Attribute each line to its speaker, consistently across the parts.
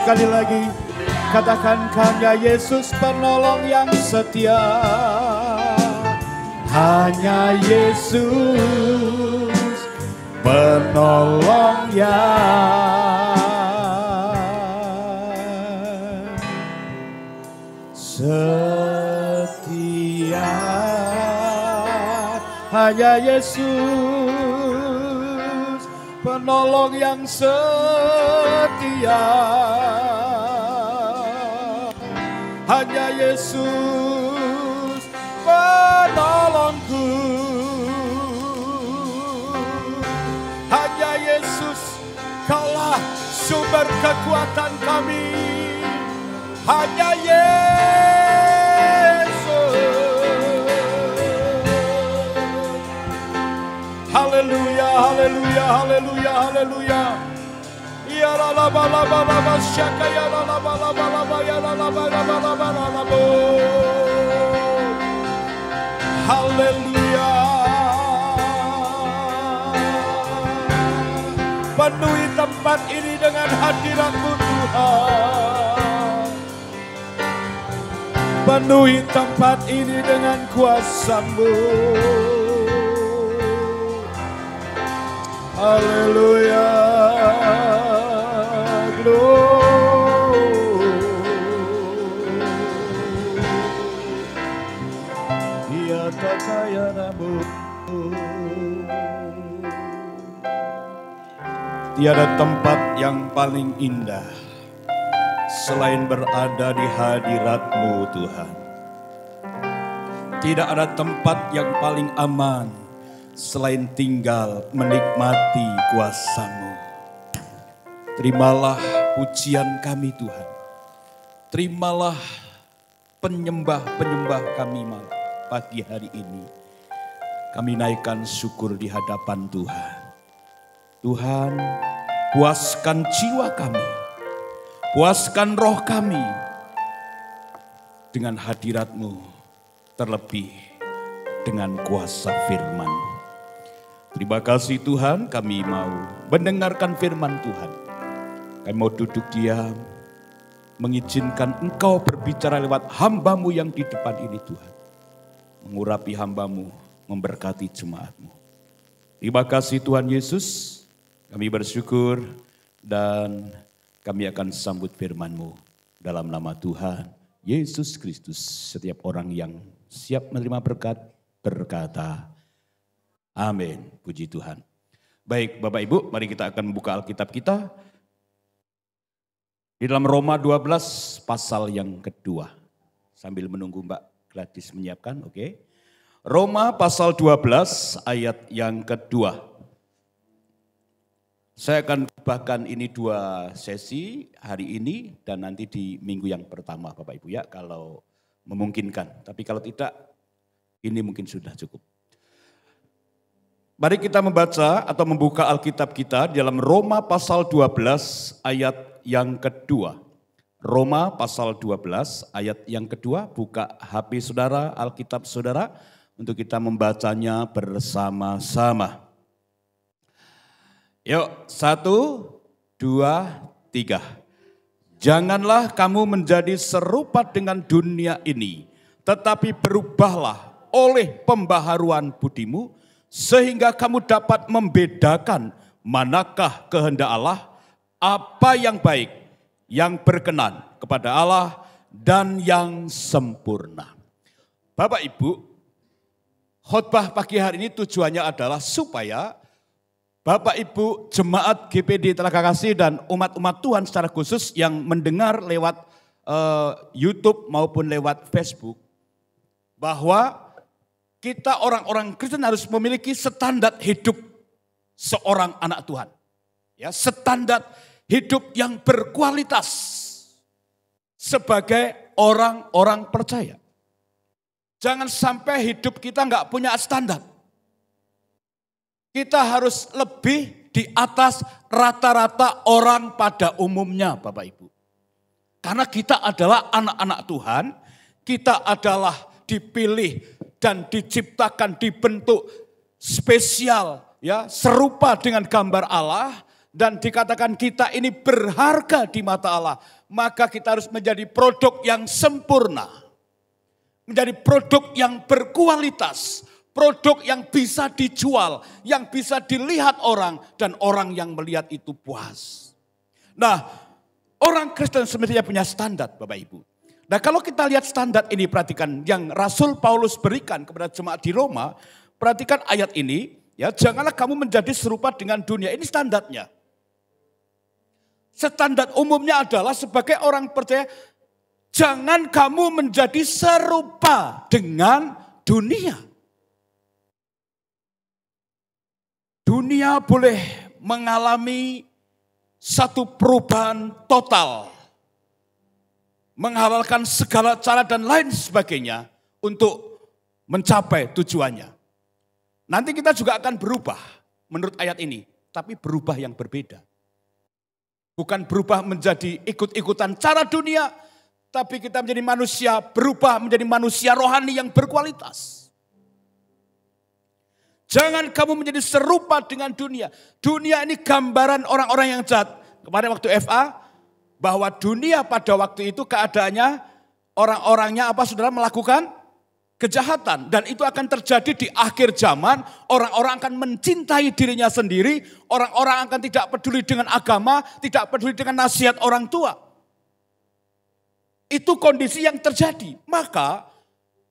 Speaker 1: sekali lagi. Katakan hanya Yesus penolong yang setia. Hanya Yesus penolong yang setia. Hanya Yesus penolong yang setia. Hanya Yesus penolongku. Hanya Yesus, Kaulah sumber kekuatan kami. Hanya Yesus. Haleluya, haleluya, haleluya, haleluya. Ya la la ba la ba la ba syaka ya la la ba la ba la ba ya la la ba la ba la ba la la bo. Haleluya. Penuhi tempat ini dengan hadirat-Mu Tuhan. Penuhi tempat ini dengan kuasa-Mu. Haleluya. Ia tak kaya namun tiada tempat yang paling indah selain berada di hadirat-Mu Tuhan. Tidak ada tempat yang paling aman selain tinggal menikmati kuasa-Mu. Terimalah pujian kami Tuhan. Terimalah penyembah-penyembah kami pagi hari ini. Kami naikkan syukur di hadapan Tuhan. Tuhan, puaskan jiwa kami. Puaskan roh kami dengan hadirat-Mu, terlebih dengan kuasa firman-Mu. Terima kasih Tuhan, kami mau mendengarkan firman Tuhan. Kami mau duduk diam, mengizinkan Engkau berbicara lewat hamba-Mu yang di depan ini Tuhan. Mengurapi hamba-Mu, memberkati jemaat-Mu. Terima kasih Tuhan Yesus, kami bersyukur dan kami akan sambut firman-Mu dalam nama Tuhan Yesus Kristus. Setiap orang yang siap menerima berkat, berkata amin. Puji Tuhan. Baik Bapak Ibu, mari kita akan membuka Alkitab kita. Di dalam Roma 12 pasal yang kedua. Sambil menunggu Mbak Gladys menyiapkan, oke. Roma pasal 12 ayat yang kedua. Saya akan bahkan ini 2 sesi hari ini dan nanti di minggu yang pertama Bapak Ibu ya. Kalau memungkinkan, tapi kalau tidak ini mungkin sudah cukup. Mari kita membaca atau membuka Alkitab kita di dalam Roma pasal 12 ayat yang kedua. Roma pasal 12 ayat yang kedua, buka HP saudara, Alkitab saudara, untuk kita membacanya bersama-sama. Yuk, 1, 2, 3. Janganlah kamu menjadi serupa dengan dunia ini, tetapi berubahlah oleh pembaharuan budimu, sehingga kamu dapat membedakan manakah kehendak Allah, apa yang baik, yang berkenan kepada Allah, dan yang sempurna. Bapak Ibu, khotbah pagi hari ini tujuannya adalah supaya Bapak Ibu jemaat GPD Telaga Kasih dan umat-umat Tuhan secara khusus yang mendengar lewat YouTube maupun lewat Facebook, bahwa kita orang-orang Kristen harus memiliki standar hidup seorang anak Tuhan. Ya, standar hidup yang berkualitas sebagai orang-orang percaya. Jangan sampai hidup kita nggak punya standar. Kita harus lebih di atas rata-rata orang pada umumnya, Bapak Ibu. Karena kita adalah anak-anak Tuhan, kita adalah dipilih dan diciptakan, dibentuk spesial, ya, serupa dengan gambar Allah, dan dikatakan kita ini berharga di mata Allah, maka kita harus menjadi produk yang sempurna. Menjadi produk yang berkualitas, produk yang bisa dijual, yang bisa dilihat orang, dan orang yang melihat itu puas. Nah, orang Kristen semestinya punya standar, Bapak Ibu. Nah, kalau kita lihat standar ini, perhatikan yang Rasul Paulus berikan kepada jemaat di Roma, perhatikan ayat ini, ya, janganlah kamu menjadi serupa dengan dunia. Ini standarnya. Standar umumnya adalah sebagai orang percaya, jangan kamu menjadi serupa dengan dunia. Dunia boleh mengalami satu perubahan total. Menghalalkan segala cara dan lain sebagainya untuk mencapai tujuannya. Nanti kita juga akan berubah menurut ayat ini, tapi berubah yang berbeda. Bukan berubah menjadi ikut-ikutan cara dunia, tapi kita menjadi manusia, berubah menjadi manusia rohani yang berkualitas. Jangan kamu menjadi serupa dengan dunia. Dunia ini gambaran orang-orang yang jahat. Kemarin waktu FA, bahwa dunia pada waktu itu keadaannya orang-orangnya apa saudara melakukan kejahatan. Dan itu akan terjadi di akhir zaman, orang-orang akan mencintai dirinya sendiri, orang-orang akan tidak peduli dengan agama, tidak peduli dengan nasihat orang tua. Itu kondisi yang terjadi. Maka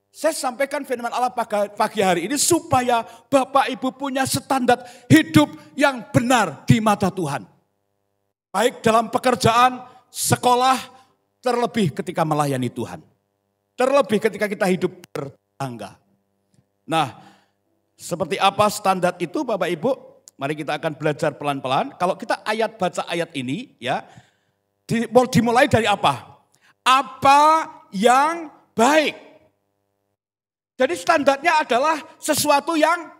Speaker 1: saya sampaikan firman Allah pagi hari ini supaya Bapak Ibu punya standar hidup yang benar di mata Tuhan. Baik dalam pekerjaan, sekolah, terlebih ketika melayani Tuhan. Terlebih ketika kita hidup bertangga. Nah, seperti apa standar itu Bapak Ibu? Mari kita akan belajar pelan-pelan. Kalau kita baca ayat ini ya, dimulai dari apa? Apa yang baik. Jadi standarnya adalah sesuatu yang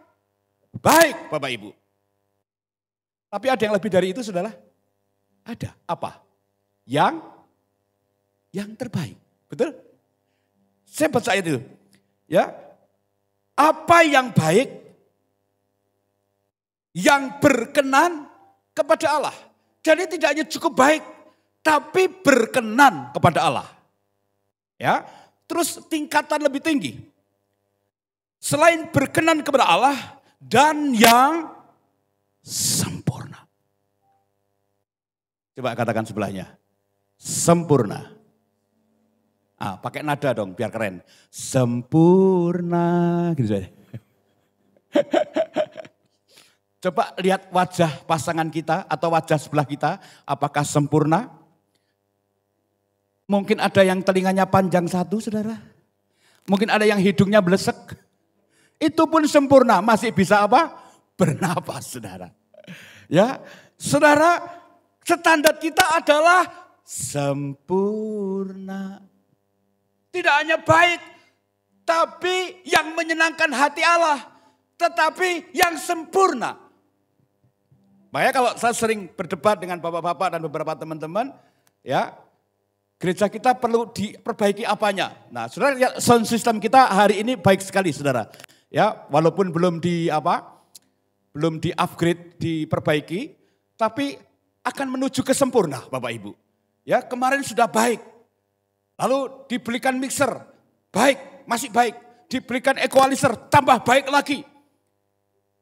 Speaker 1: baik Bapak Ibu. Tapi ada yang lebih dari itu saudara? Ada. Apa? Yang terbaik. Betul? Saya baca ayat itu. Ya. Apa yang baik, yang berkenan kepada Allah. Jadi tidak hanya cukup baik, tapi berkenan kepada Allah. Ya. Terus tingkatan lebih tinggi. Selain berkenan kepada Allah dan yang sempurna. Coba katakan sebelahnya. Sempurna. Pakai nada dong biar keren. Sempurna gitu saja. Coba lihat wajah pasangan kita atau wajah sebelah kita, apakah sempurna? Mungkin ada yang telinganya panjang satu, saudara. Mungkin ada yang hidungnya belesek. Itu pun sempurna, masih bisa apa? Bernapas, saudara. Ya, saudara, standar kita adalah sempurna. Tidak hanya baik, tapi yang menyenangkan hati Allah, tetapi yang sempurna. Makanya kalau saya sering berdebat dengan bapak-bapak dan beberapa teman-teman, ya, gereja kita perlu diperbaiki apanya. Nah, saudara lihat sound system kita hari ini baik sekali, saudara. Ya, walaupun belum di-upgrade, diperbaiki, tapi akan menuju ke sempurna, Bapak Ibu. Ya, kemarin sudah baik. Lalu dibelikan mixer, baik, masih baik. Dibelikan equalizer, tambah baik lagi.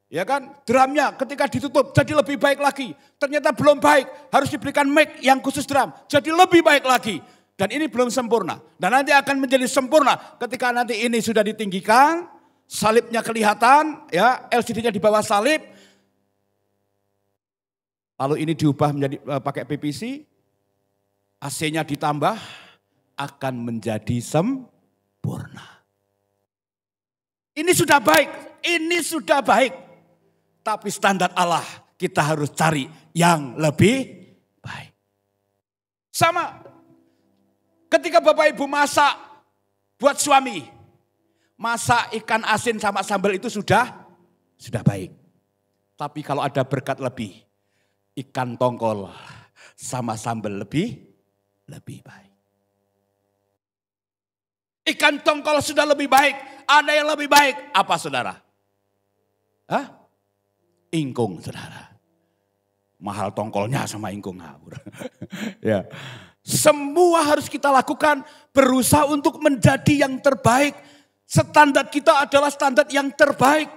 Speaker 1: Ya kan, drumnya ketika ditutup jadi lebih baik lagi. Ternyata belum baik, harus diberikan mic yang khusus drum, jadi lebih baik lagi. Dan ini belum sempurna. Dan nanti akan menjadi sempurna ketika nanti ini sudah ditinggikan, salibnya kelihatan, ya LCD-nya di bawah salib. Lalu ini diubah menjadi pakai PVC, AC-nya ditambah, akan menjadi sempurna. Ini sudah baik, ini sudah baik. Tapi standar Allah kita harus cari yang lebih baik. Sama ketika Bapak Ibu masak buat suami. Masak ikan asin sama sambal itu sudah baik. Tapi kalau ada berkat lebih, ikan tongkol sama sambal lebih baik. Ikan tongkol sudah lebih baik, ada yang lebih baik. Apa saudara? Ingkung saudara. Mahal tongkolnya sama ingkung ngawur. Ya. Semua harus kita lakukan, berusaha untuk menjadi yang terbaik. Standar kita adalah standar yang terbaik.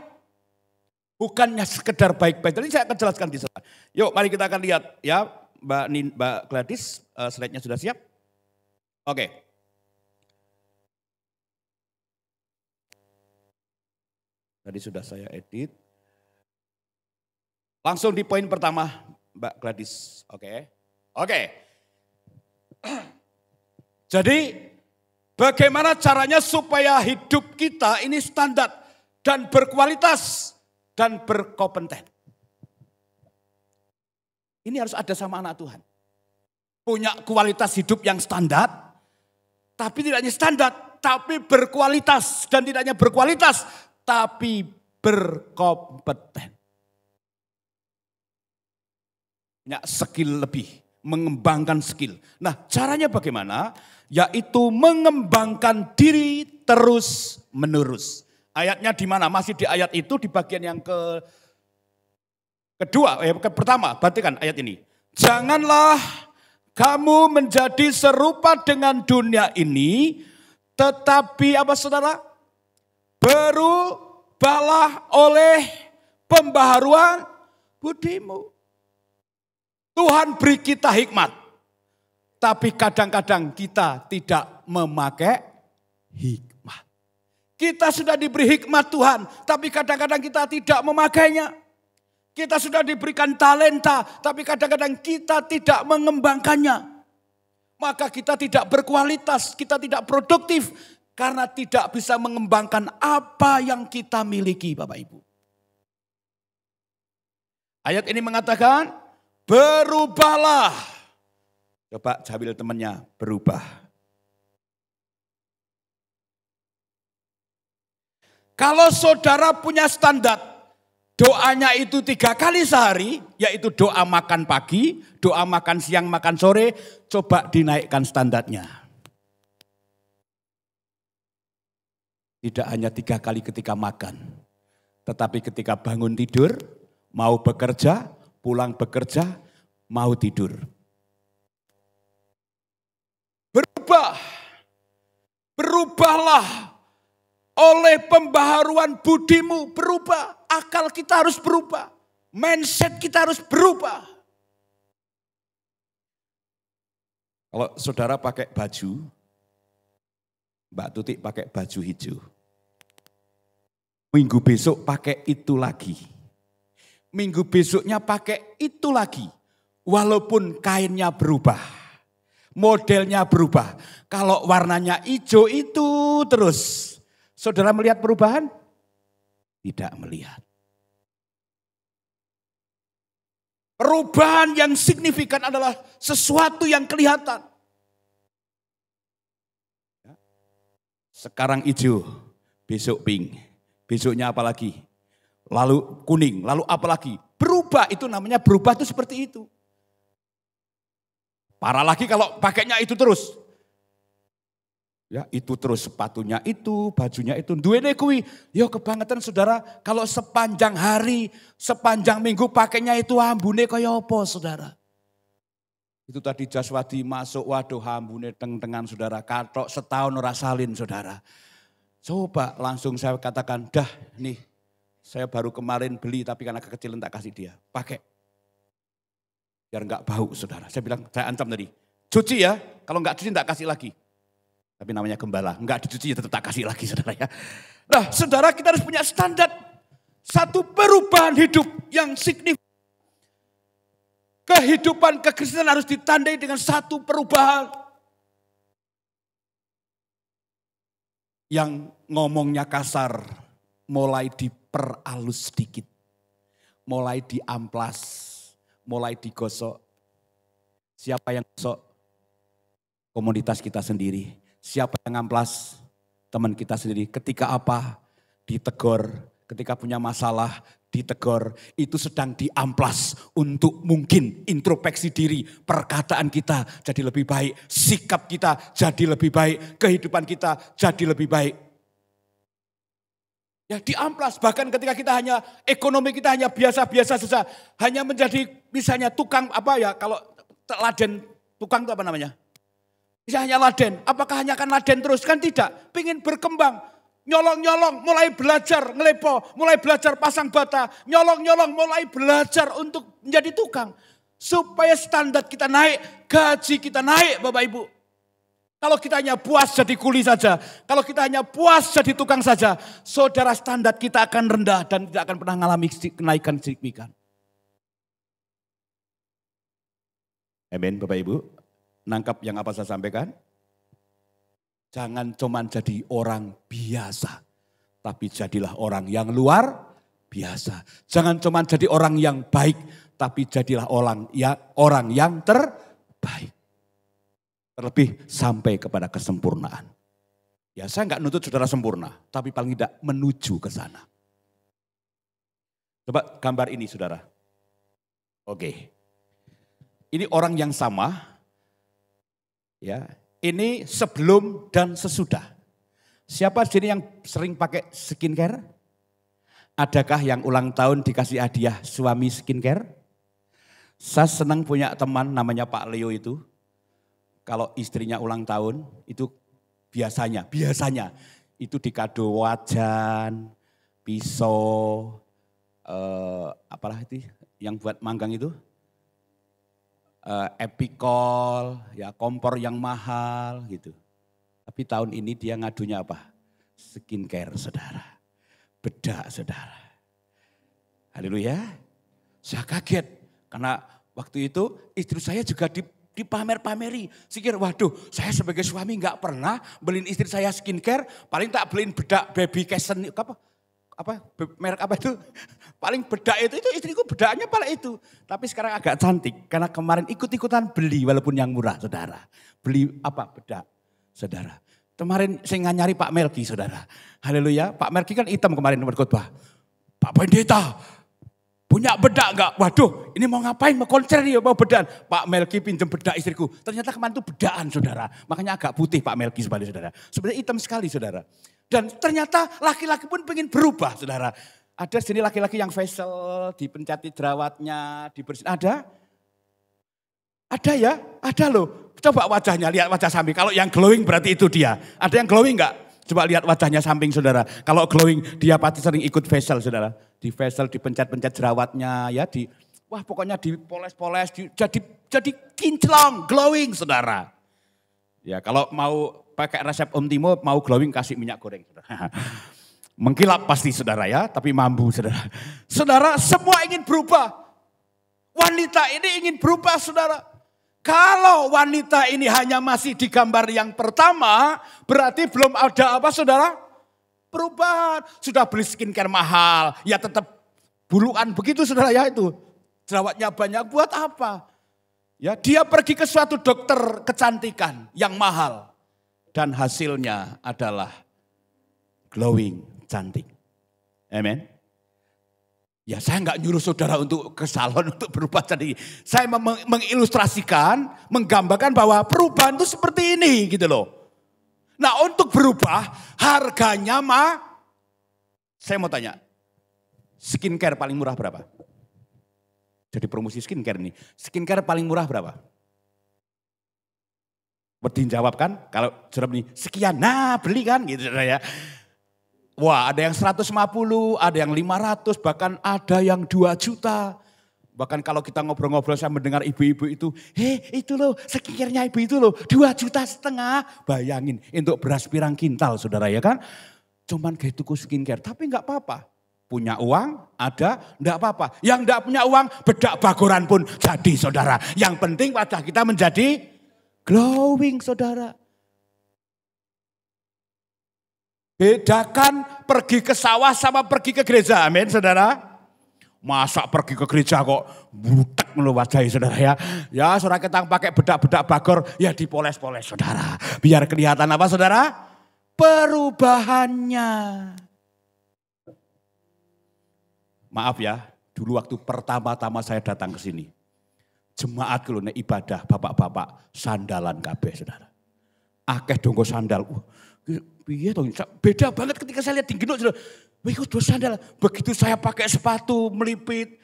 Speaker 1: Bukannya sekedar baik-baik. Jadi saya akan jelaskan di sana. Yuk mari kita akan lihat ya Mbak Gladys, slide-nya sudah siap? Oke. Tadi sudah saya edit. Langsung di poin pertama Mbak Gladys. Oke. Jadi bagaimana caranya supaya hidup kita ini standar dan berkualitas dan berkompeten. Ini harus ada sama anak Tuhan. Punya kualitas hidup yang standar, tapi tidak hanya standar, tapi berkualitas. Dan tidak hanya berkualitas, tapi berkompeten. Punya skill lebih, mengembangkan skill. Nah caranya bagaimana? Yaitu mengembangkan diri terus menerus. Ayatnya di mana? Masih di ayat itu, di bagian yang pertama, perhatikan ayat ini. Janganlah kamu menjadi serupa dengan dunia ini, tetapi apa saudara? Berubahlah oleh pembaharuan budimu. Tuhan beri kita hikmat, tapi kadang-kadang kita tidak memakai hikmat. Kita sudah diberi hikmat Tuhan, tapi kadang-kadang kita tidak memakainya. Kita sudah diberikan talenta, tapi kadang-kadang kita tidak mengembangkannya. Maka kita tidak berkualitas, kita tidak produktif. Karena tidak bisa mengembangkan apa yang kita miliki, Bapak Ibu. Ayat ini mengatakan, berubahlah. Coba sambil temannya, berubah. Kalau saudara punya standar, doanya itu 3 kali sehari, yaitu doa makan pagi, doa makan siang, makan sore, coba dinaikkan standarnya. Tidak hanya 3 kali ketika makan, tetapi ketika bangun tidur, mau bekerja, pulang bekerja, mau tidur. Berubahlah. Oleh pembaharuan budimu, berubah. Akal kita harus berubah. Mindset kita harus berubah. Kalau saudara pakai baju, Mbak Tutik pakai baju hijau. Minggu besok pakai itu lagi. Minggu besoknya pakai itu lagi. Walaupun kainnya berubah. Modelnya berubah. Kalau warnanya hijau itu terus. Saudara melihat perubahan? Tidak melihat. Perubahan yang signifikan adalah sesuatu yang kelihatan. Sekarang hijau, besok pink, besoknya apa lagi? Lalu kuning, lalu apa lagi? Berubah, itu namanya berubah itu seperti itu. Parah lagi kalau pakainya itu terus. Ya, itu terus sepatunya itu, bajunya itu. Duwene kuwi, yo kebangetan saudara, kalau sepanjang hari, sepanjang minggu pakainya itu ambune kaya apa saudara? Itu tadi Jaswadi masuk, waduh ambune teng-tengan saudara, katok setahun ora salin saudara. Coba langsung saya katakan, dah nih, saya baru kemarin beli tapi karena kekecilan tak kasih dia, pakai. Biar enggak bau saudara. Saya bilang, saya ancam tadi, cuci ya, kalau enggak cuci tak kasih lagi. Tapi namanya gembala, enggak dicuci ya tetap tak kasih lagi saudara ya. Nah saudara kita harus punya standar. Satu perubahan hidup yang signifikan. Kehidupan kekristenan harus ditandai dengan satu perubahan. Yang ngomongnya kasar, mulai diperalus sedikit. Mulai diamplas, mulai digosok. Siapa yang gosok? Komunitas kita sendiri. Siapa yang ngamplas? Teman kita sendiri. Ketika apa? Ditegur. Ketika punya masalah, ditegur. Itu sedang diamplas untuk mungkin introspeksi diri. Perkataan kita jadi lebih baik. Sikap kita jadi lebih baik. Kehidupan kita jadi lebih baik. Ya diamplas, bahkan ketika kita hanya, ekonomi kita hanya biasa-biasa saja. Hanya menjadi misalnya tukang apa ya, kalau laden, tukang itu apa namanya? Bisa hanya laden, apakah hanya akan laden terus? Kan tidak, pengen berkembang. Nyolong-nyolong, mulai belajar ngelepo, mulai belajar pasang bata. Nyolong-nyolong, mulai belajar untuk menjadi tukang. Supaya standar kita naik, gaji kita naik Bapak Ibu. Kalau kita hanya puas jadi kuli saja, kalau kita hanya puas jadi tukang saja, saudara, standar kita akan rendah dan tidak akan pernah mengalami kenaikan signifikan. Amin Bapak Ibu. Nangkap yang apa saya sampaikan? Jangan cuma jadi orang biasa, tapi jadilah orang yang luar biasa. Jangan cuma jadi orang yang baik, tapi jadilah orang yang terbaik. Terlebih sampai kepada kesempurnaan. Ya saya enggak nuntut saudara sempurna, tapi paling tidak menuju ke sana. Coba gambar ini saudara. Oke. Ini orang yang sama. Ya, ini sebelum dan sesudah. Siapa di sini yang sering pakai skincare? Adakah yang ulang tahun dikasih hadiah suami skincare? Saya senang punya teman namanya Pak Leo itu. Kalau istrinya ulang tahun itu biasanya itu dikado wajan, pisau, apalah itu yang buat manggang itu, epikol, ya kompor yang mahal gitu. Tapi tahun ini dia ngadunya apa? Skincare saudara, bedak saudara. Haleluya. Saya kaget karena waktu itu istri saya juga dipamer-pameri. Sikir, waduh saya sebagai suami nggak pernah beliin istri saya skincare. Paling tak beliin bedak baby Casson, merek apa itu. Paling bedak itu istriku bedaknya paling itu. Tapi sekarang agak cantik. Karena kemarin ikut-ikutan beli walaupun yang murah saudara. Beli apa bedak saudara. Kemarin saya nyari Pak Melki saudara. Haleluya. Pak Melki kan hitam kemarin berkhotbah. Pak Pendeta punya bedak enggak? Waduh, ini mau ngapain? Mau konser nih, mau bedak. Pak Melki pinjem bedak istriku. Ternyata kemarin itu bedaan saudara. Makanya agak putih Pak Melki sebenarnya saudara. Sebenarnya hitam sekali saudara. Dan ternyata laki-laki pun pengen berubah saudara. Ada sini laki-laki yang facial, dipencati jerawatnya, dibersihin. Ada? Ada ya? Ada loh. Coba wajahnya, lihat wajah samping. Kalau yang glowing berarti itu dia. Ada yang glowing enggak? Coba lihat wajahnya samping saudara. Kalau glowing dia pasti sering ikut facial saudara. Di facial dipencet-pencet jerawatnya ya. Wah pokoknya dipoles-poles. Jadi kinclong, glowing saudara. Ya kalau mau pakai resep Om Timo mau glowing kasih minyak goreng saudara. Mengkilap pasti saudara ya. Tapi mampu saudara. Saudara semua ingin berubah. Wanita ini ingin berubah saudara. Kalau wanita ini hanya masih di gambar yang pertama, berarti belum ada apa saudara? Perubahan. Sudah beli skincare mahal, ya tetap buluan begitu saudara ya itu. Jerawatnya banyak buat apa? Ya dia pergi ke suatu dokter kecantikan yang mahal. Dan hasilnya adalah glowing, cantik. Amen. Ya saya enggak nyuruh saudara untuk ke salon untuk berubah jadi. Saya mengilustrasikan, menggambarkan bahwa perubahan itu seperti ini gitu loh. Nah untuk berubah harganya saya mau tanya. Skincare paling murah berapa? Jadi promosi skincare nih. Skincare paling murah berapa? Berdin jawab kan? Kalau sudah beli sekian, nah beli kan gitu ya. Wah ada yang 150, ada yang 500, bahkan ada yang 2 juta. Bahkan kalau kita ngobrol-ngobrol saya mendengar ibu-ibu itu, itu loh skincare-nya ibu itu loh 2,5 juta. Bayangin untuk beras pirang kintal saudara ya kan. Cuman kayak tuku skincare tapi enggak apa-apa. Punya uang ada, enggak apa-apa. Yang enggak punya uang bedak bagoran pun jadi saudara. Yang penting wajah kita menjadi glowing saudara. Bedakan pergi ke sawah sama pergi ke gereja. Amin saudara. Masa pergi ke gereja kok butek mulu wajahnya saudara ya. Ya saudara kita pakai bedak-bedak bagor ya dipoles-poles saudara. Biar kelihatan apa saudara? Perubahannya. Maaf ya, dulu waktu pertama-tama saya datang ke sini. Jemaat kalau ibadah bapak-bapak sandalan kabeh saudara. Akeh dongko sandal. Iya toh, beda banget ketika saya lihat di Genuk. Ikut sandal. Begitu saya pakai sepatu, melipit,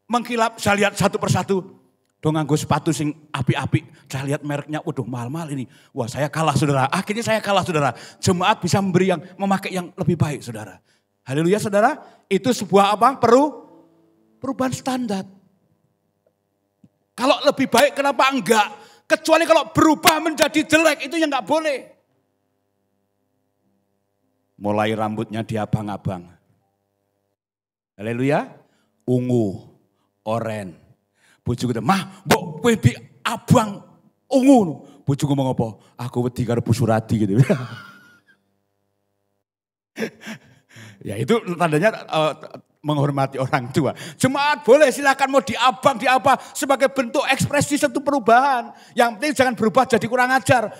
Speaker 1: mengkilap, saya lihat satu persatu. Dong nganggo sepatu sing api-api. Saya lihat mereknya, waduh mahal-mahal ini. Wah saya kalah saudara. Akhirnya saya kalah saudara. Jemaat bisa memberi yang memakai yang lebih baik saudara. Haleluya saudara. Itu sebuah apa? Perubahan standar. Kalau lebih baik kenapa enggak? Kecuali kalau berubah menjadi jelek itu yang enggak boleh. Mulai rambutnya diabang-abang. Haleluya. Ungu, oren. Bojoku mah, mbok kowe di abang ungu. Bojoku mau ngopo? Aku wedi karo Bu Surati gitu. Ya itu tandanya menghormati orang tua. Jemaat boleh silakan mau diabang di apa sebagai bentuk ekspresi satu perubahan. Yang penting jangan berubah jadi kurang ajar.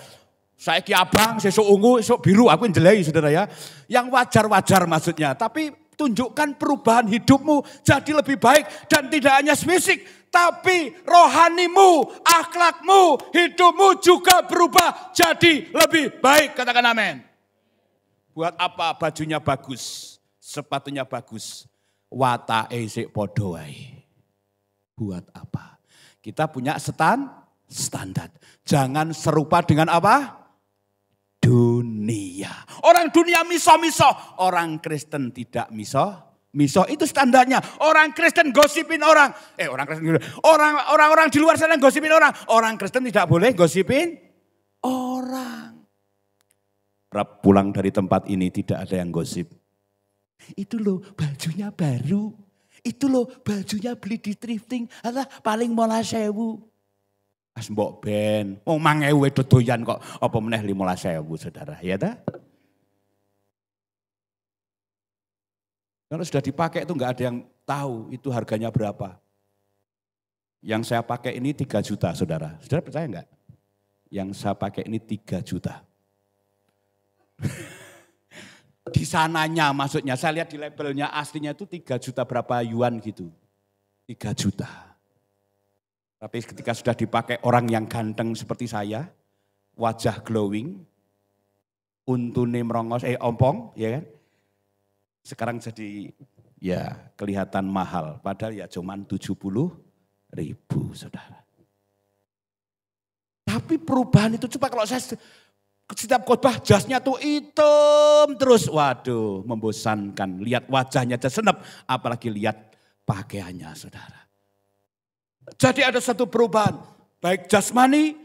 Speaker 1: Saya abang, sesuk ungu, esok biru, aku jelai saudara ya. Yang wajar-wajar maksudnya. Tapi tunjukkan perubahan hidupmu jadi lebih baik. Dan tidak hanya fisik, tapi rohanimu, akhlakmu, hidupmu juga berubah jadi lebih baik. Katakan amin. Buat apa bajunya bagus, sepatunya bagus, watake sik padha wae. Buat apa? Kita punya standar. Jangan serupa dengan apa? Dunia. Orang dunia miso-miso. Orang Kristen tidak miso. Miso itu standarnya. Orang Kristen gosipin orang. Orang-orang di luar sana gosipin orang. Orang Kristen tidak boleh gosipin orang. Pulang dari tempat ini tidak ada yang gosip. Itu loh bajunya baru. Itu loh bajunya beli di thrifting. Alah paling 15.000. As mbok ben, wong 5.000 dodoyan kok, apa meneh 15.000 saudara, ya dah? Kalau sudah dipakai itu enggak ada yang tahu itu harganya berapa. Yang saya pakai ini 3 juta saudara, saudara percaya enggak? Yang saya pakai ini 3 juta. Di sananya maksudnya, saya lihat di labelnya aslinya itu 3 juta berapa yuan gitu. 3 juta. Tapi ketika sudah dipakai orang yang ganteng seperti saya, wajah glowing, untune merongos, ompong, ya kan? Sekarang jadi ya kelihatan mahal, padahal ya cuman 70.000 saudara. Tapi perubahan itu coba kalau saya setiap khotbah jasnya tuh hitam terus, waduh membosankan. Lihat wajahnya aja senep, apalagi lihat pakaiannya saudara. Jadi ada satu perubahan, baik jasmani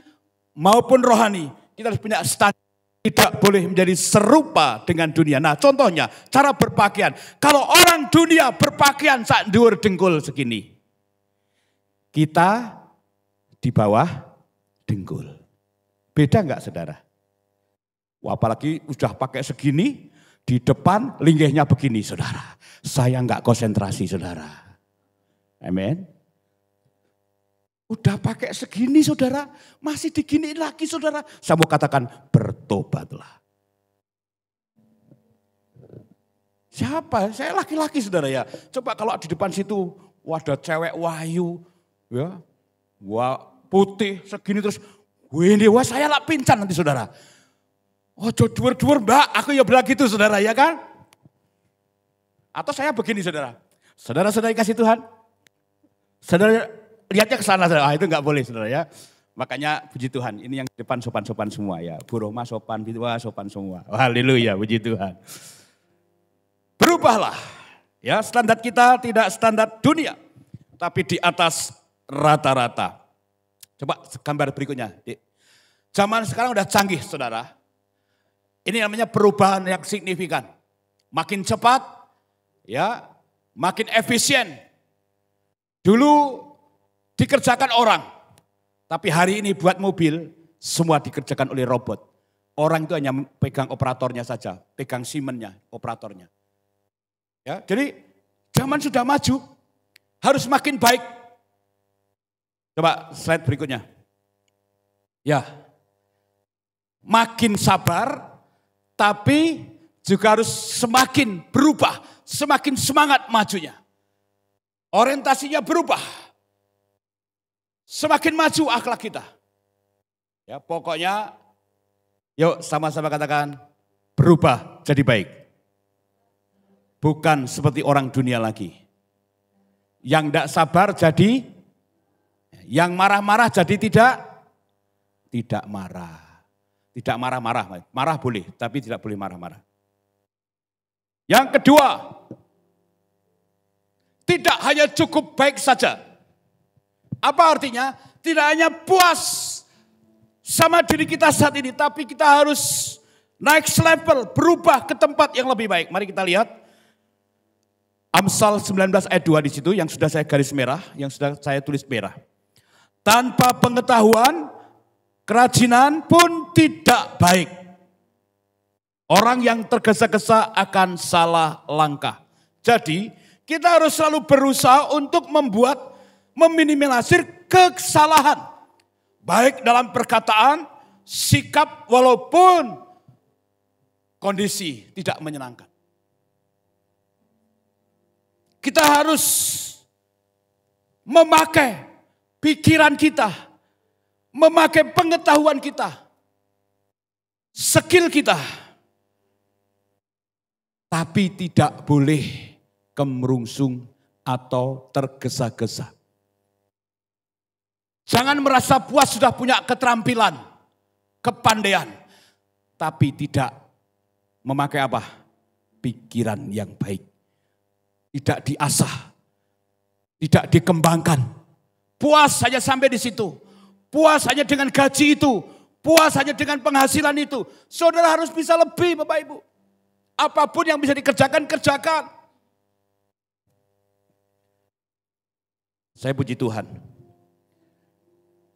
Speaker 1: maupun rohani. Kita harus punya standar, tidak boleh menjadi serupa dengan dunia. Nah contohnya, cara berpakaian. Kalau orang dunia berpakaian sak dhuwur dengkul segini. Kita di bawah dengkul. Beda enggak saudara? Wah, apalagi udah pakai segini, di depan linggihnya begini saudara. Saya enggak konsentrasi saudara. Amin. Udah pakai segini saudara, masih diginiin lagi saudara. Saya mau katakan bertobatlah. Siapa? Saya laki-laki saudara ya. Coba kalau di depan situ wadah cewek wahyu, ya, wah putih segini terus, wih wah saya lah pincan nanti saudara. Oh dhuwur-dhuwur mbak, aku ya bilang gitu saudara ya kan. Atau saya begini saudara. Saudara-saudara kasih Tuhan. Saudara lihatnya ke sana, itu enggak boleh saudara ya. Makanya puji Tuhan, ini yang di depan sopan-sopan semua ya. Bu Roma sopan, Bidwa sopan semua. Haleluya, puji Tuhan. Berubahlah. Ya, standar kita tidak standar dunia. Tapi di atas rata-rata. Coba gambar berikutnya. Zaman sekarang udah canggih saudara. Ini namanya perubahan yang signifikan. Makin cepat, ya, makin efisien. Dulu dikerjakan orang, tapi hari ini buat mobil semua dikerjakan oleh robot. Orang itu hanya pegang operatornya saja, pegang simennya, operatornya. Ya, jadi zaman sudah maju, harus makin baik. Coba slide berikutnya. Ya, makin sabar, tapi juga harus semakin berubah, semakin semangat majunya. Orientasinya berubah. Semakin maju akhlak kita. Ya, pokoknya yuk sama-sama katakan berubah jadi baik. bukan seperti orang dunia lagi. Yang tidak sabar jadi, yang marah-marah jadi tidak marah. Tidak marah-marah, marah boleh, tapi tidak boleh marah-marah. Yang kedua, tidak hanya cukup baik saja. Apa artinya? Tidak hanya puas sama diri kita saat ini, tapi kita harus next level, berubah ke tempat yang lebih baik. Mari kita lihat Amsal 19 ayat 2 di situ yang sudah saya garis merah, yang sudah saya tulis merah. Tanpa pengetahuan, kerajinan pun tidak baik. Orang yang tergesa-gesa akan salah langkah. Jadi kita harus selalu berusaha untuk meminimalisir kesalahan. Baik dalam perkataan, sikap walaupun kondisi tidak menyenangkan. Kita harus memakai pikiran kita, memakai pengetahuan kita, skill kita. Tapi tidak boleh kemerungsung atau tergesa-gesa. Jangan merasa puas sudah punya keterampilan, kepandaian. Tapi tidak memakai apa? Pikiran yang baik. Tidak diasah, tidak dikembangkan. Puas hanya sampai di situ. Puas hanya dengan gaji itu. Puas hanya dengan penghasilan itu. Saudara harus bisa lebih, Bapak Ibu. Apapun yang bisa dikerjakan, kerjakan. Saya puji Tuhan.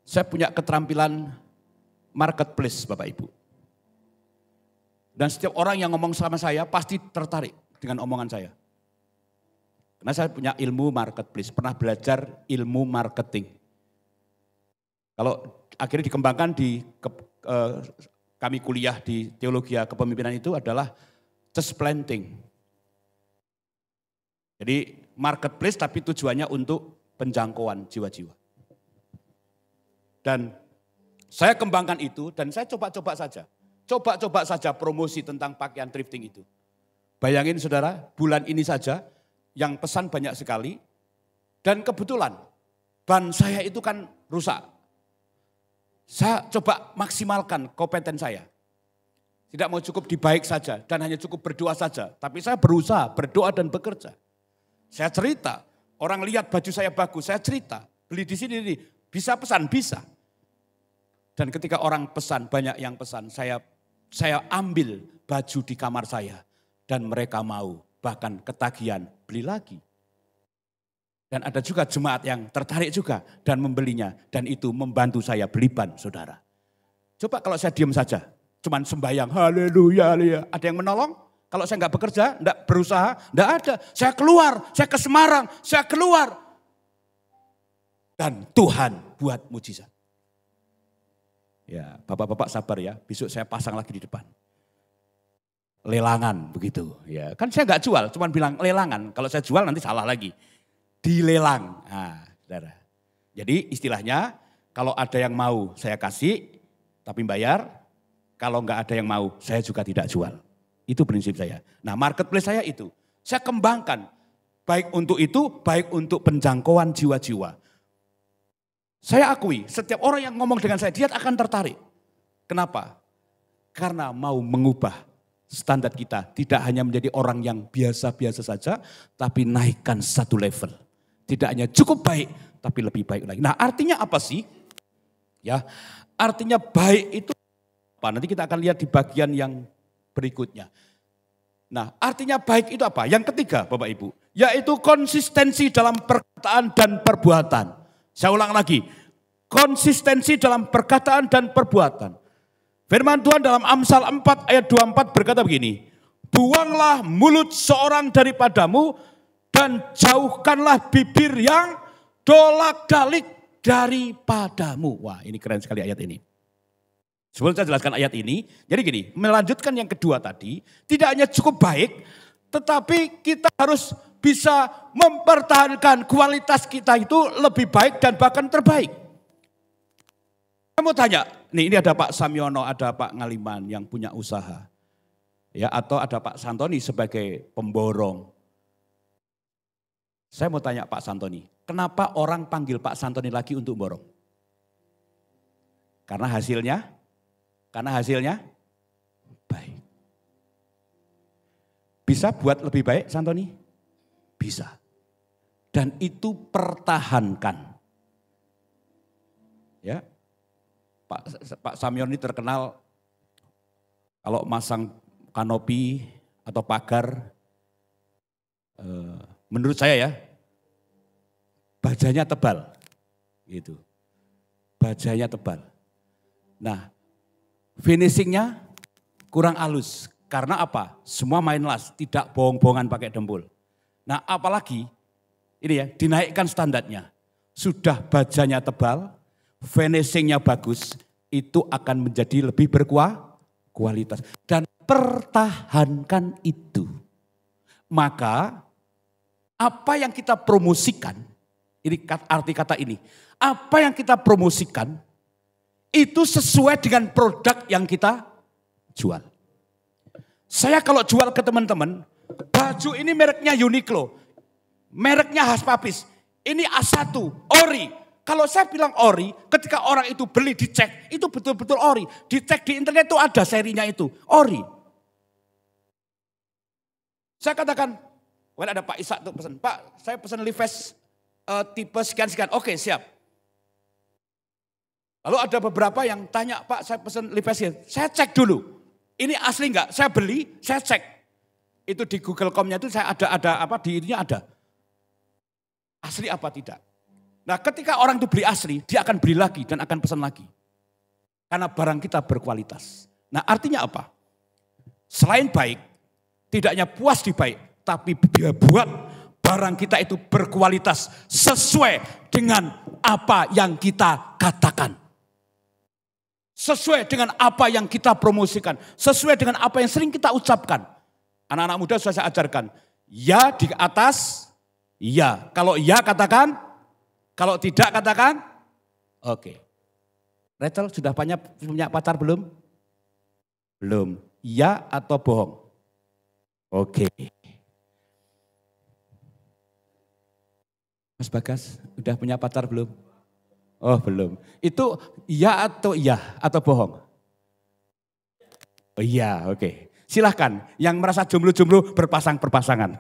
Speaker 1: Saya punya keterampilan marketplace, Bapak Ibu. Dan setiap orang yang ngomong sama saya pasti tertarik dengan omongan saya. Karena saya punya ilmu marketplace, pernah belajar ilmu marketing. Kalau akhirnya dikembangkan kami kuliah di teologi kepemimpinan itu adalah church planting. Jadi marketplace tapi tujuannya untuk penjangkauan jiwa-jiwa. Dan saya kembangkan itu dan saya coba-coba saja. Coba-coba saja promosi tentang pakaian thrifting itu. Bayangin saudara, bulan ini saja yang pesan banyak sekali. Dan kebetulan ban saya itu kan rusak. Saya coba maksimalkan kompeten saya. Tidak mau cukup di baik saja dan hanya cukup berdoa saja. Tapi saya berusaha berdoa dan bekerja. Saya cerita, orang lihat baju saya bagus, saya cerita. Beli di sini, bisa pesan, bisa. Dan ketika orang pesan, banyak yang pesan, saya ambil baju di kamar saya. Dan mereka mau, bahkan ketagihan, beli lagi. Dan ada juga jemaat yang tertarik juga dan membelinya. Dan itu membantu saya beli ban, saudara. Coba kalau saya diam saja, cuman sembahyang, haleluya, haleluya. Ada yang menolong? Kalau saya nggak bekerja, nggak berusaha, nggak ada. Saya keluar, saya ke Semarang, saya keluar. Dan Tuhan buat mujizat. Ya, bapak-bapak sabar ya, besok saya pasang lagi di depan. Lelangan begitu. Ya, kan saya nggak jual, cuman bilang lelangan. Kalau saya jual nanti salah lagi. Dilelang. Nah, saudara. Jadi istilahnya kalau ada yang mau saya kasih, tapi bayar. Kalau nggak ada yang mau, saya juga tidak jual. Itu prinsip saya. Nah, marketplace saya itu. Saya kembangkan. Baik untuk itu, baik untuk penjangkauan jiwa-jiwa. Saya akui, setiap orang yang ngomong dengan saya, dia akan tertarik. Kenapa? Karena mau mengubah standar kita. Tidak hanya menjadi orang yang biasa-biasa saja, tapi naikkan satu level. Tidak hanya cukup baik, tapi lebih baik lagi. Nah, artinya apa sih? Ya, artinya baik itu apa? Nanti kita akan lihat di bagian yang berikutnya. Nah, artinya baik itu apa? Yang ketiga, Bapak Ibu, yaitu konsistensi dalam perkataan dan perbuatan. Saya ulang lagi, konsistensi dalam perkataan dan perbuatan. Firman Tuhan dalam Amsal 4 ayat 24 berkata begini, buanglah mulut seorang daripadamu dan jauhkanlah bibir yang dolak-dalik daripadamu. Wah, ini keren sekali ayat ini. Sebelum saya jelaskan ayat ini, jadi gini, melanjutkan yang kedua tadi, tidak hanya cukup baik, tetapi kita harus bisa mempertahankan kualitas kita itu lebih baik dan bahkan terbaik. Saya mau tanya, ini ada Pak Samyono, ada Pak Ngaliman yang punya usaha. Ya, atau ada Pak Santoni sebagai pemborong. Saya mau tanya Pak Santoni, kenapa orang panggil Pak Santoni lagi untuk borong? Karena hasilnya baik. Bisa buat lebih baik Santoni? Bisa. Dan itu pertahankan. Ya, Pak Samyon ini terkenal kalau masang kanopi atau pagar, menurut saya ya, bajanya tebal, gitu. Bajanya tebal. Nah, finishingnya kurang halus. Karena apa? Semua main las, tidak bohong-bohongan pakai dempul. Nah, apalagi ini ya, dinaikkan standarnya. Sudah bajanya tebal, finishingnya bagus, itu akan menjadi lebih berkualitas. Dan pertahankan itu. Maka apa yang kita promosikan, ini arti kata ini, apa yang kita promosikan itu sesuai dengan produk yang kita jual. Saya kalau jual ke teman-teman, baju ini mereknya Uniqlo, mereknya Haspapis, ini A1, ori. Kalau saya bilang ori, ketika orang itu beli dicek, itu betul-betul ori. Dicek di internet itu ada serinya itu, ori. Saya katakan, ada Pak Ishak tuh pesan, Pak saya pesan Levi's tipe sekian-sekian, oke siap. Lalu ada beberapa yang tanya, Pak saya pesan Levi's, saya cek dulu. Ini asli enggak? Saya beli, saya cek. Itu di Google.com-nya itu saya ada apa di ininya ada. Asli apa tidak? Nah ketika orang itu beli asli, dia akan beli lagi dan akan pesan lagi. Karena barang kita berkualitas. Nah artinya apa? Selain baik, tidak hanya puas di baik, tapi dia buat barang kita itu berkualitas sesuai dengan apa yang kita katakan. Sesuai dengan apa yang kita promosikan. Sesuai dengan apa yang sering kita ucapkan. Anak-anak muda sudah saya ajarkan. Ya di atas, ya. Kalau ya katakan, kalau tidak katakan, oke. Rachel sudah punya pacar belum? Belum. Ya atau bohong? Oke. Mas Bagas, udah punya pacar belum? Oh belum. Itu iya atau bohong? Oh iya, oke. Silahkan yang merasa jomblo-jomblo berpasangan.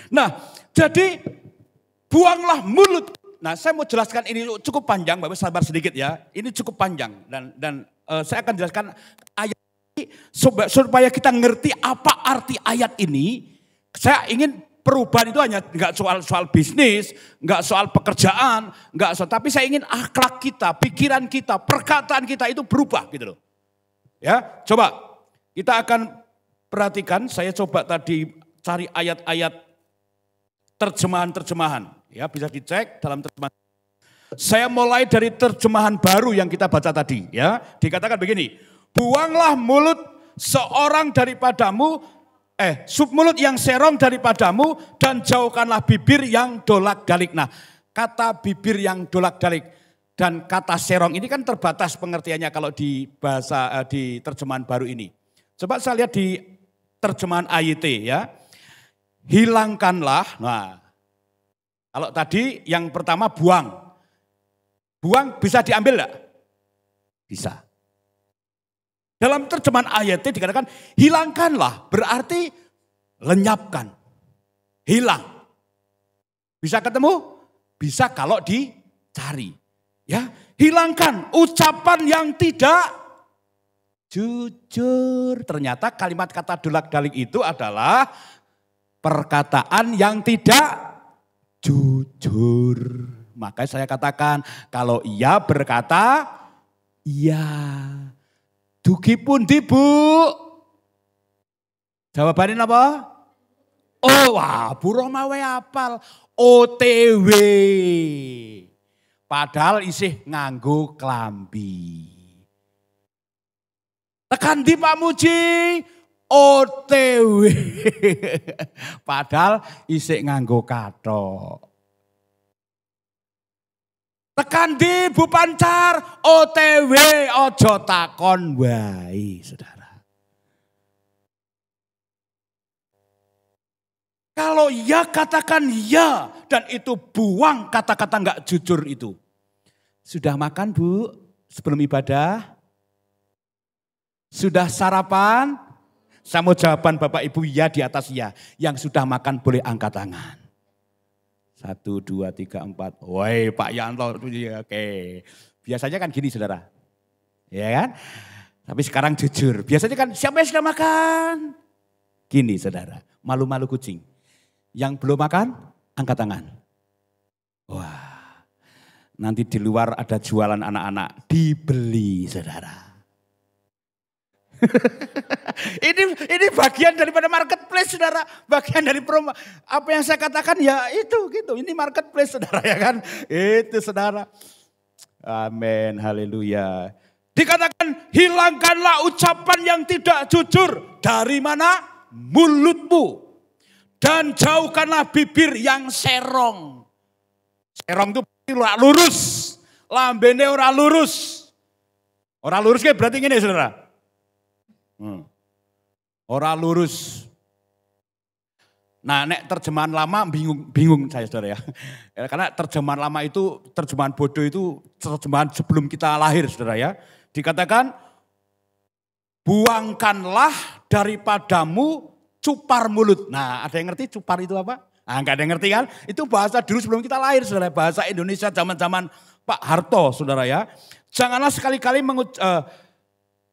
Speaker 1: Nah, jadi buanglah mulut. Nah, saya mau jelaskan ini cukup panjang, Bapak sabar sedikit ya. Ini cukup panjang dan saya akan jelaskan ayat ini supaya kita ngerti apa arti ayat ini. Saya ingin perubahan itu hanya enggak soal bisnis, enggak soal pekerjaan, enggak soal, tapi saya ingin akhlak kita, pikiran kita, perkataan kita itu berubah gitu loh. Ya, coba kita akan perhatikan, saya coba tadi cari ayat-ayat terjemahan-terjemahan. Ya, bisa dicek dalam terjemahan. Saya mulai dari terjemahan baru yang kita baca tadi, ya. Dikatakan begini, buanglah mulut seorang daripadamu, mulut yang serong daripadamu dan jauhkanlah bibir yang dolak-dalik. Nah, kata bibir yang dolak-dalik dan kata serong ini kan terbatas pengertiannya kalau di bahasa di terjemahan baru ini. Coba saya lihat di terjemahan AYT ya. Hilangkanlah. Nah, kalau tadi yang pertama buang. Buang bisa diambil enggak? Bisa. Dalam terjemahan ayat dikatakan hilangkanlah, berarti lenyapkan, hilang. Bisa ketemu? Bisa kalau dicari. Ya, hilangkan ucapan yang tidak jujur. Ternyata kalimat kata dolak-dalik itu adalah perkataan yang tidak jujur. Makanya saya katakan kalau ia berkata iya. Dugi pundi Bu? Jawabannya apa? Oh wah, Bu Roma we apal. OTW. Padahal isih nganggo klambi. Tekan di Pak Muji. OTW. Padahal isih nganggo kathok. Tekan di Bu Pancar, OTW, ojo takon wae, saudara. Kalau ya katakan ya dan itu buang kata-kata enggak jujur itu. Sudah makan Bu sebelum ibadah? Sudah sarapan? Saya mau jawaban Bapak Ibu ya di atas ya. Yang sudah makan boleh angkat tangan. 1, 2, 3, 4. Woi Pak Yanto, oke. Biasanya kan gini saudara. Ya kan? Tapi sekarang jujur. Biasanya kan siapa yang sudah makan? Gini saudara, malu-malu kucing. Yang belum makan, angkat tangan. Wah, nanti di luar ada jualan anak-anak. Dibeli saudara. ini bagian daripada marketplace saudara, bagian dari promo. Apa yang saya katakan ya itu gitu. Ini marketplace saudara ya kan, itu saudara. Amin, haleluya. Dikatakan hilangkanlah ucapan yang tidak jujur dari mana? Mulutmu. Dan jauhkanlah bibir yang serong. Serong itu ora lurus, lambene ora lurus. Ora lurus kayak berarti gini saudara. Ora lurus. Nah, nek terjemahan lama bingung saya saudara ya. Karena terjemahan lama itu, terjemahan bodoh itu terjemahan sebelum kita lahir saudara ya. Dikatakan, buangkanlah daripadamu cupar mulut. Nah, ada yang ngerti cupar itu apa? Nah, enggak ada yang ngerti kan? Itu bahasa dulu sebelum kita lahir saudara. Bahasa Indonesia zaman-zaman Pak Harto saudara ya. Janganlah sekali-kali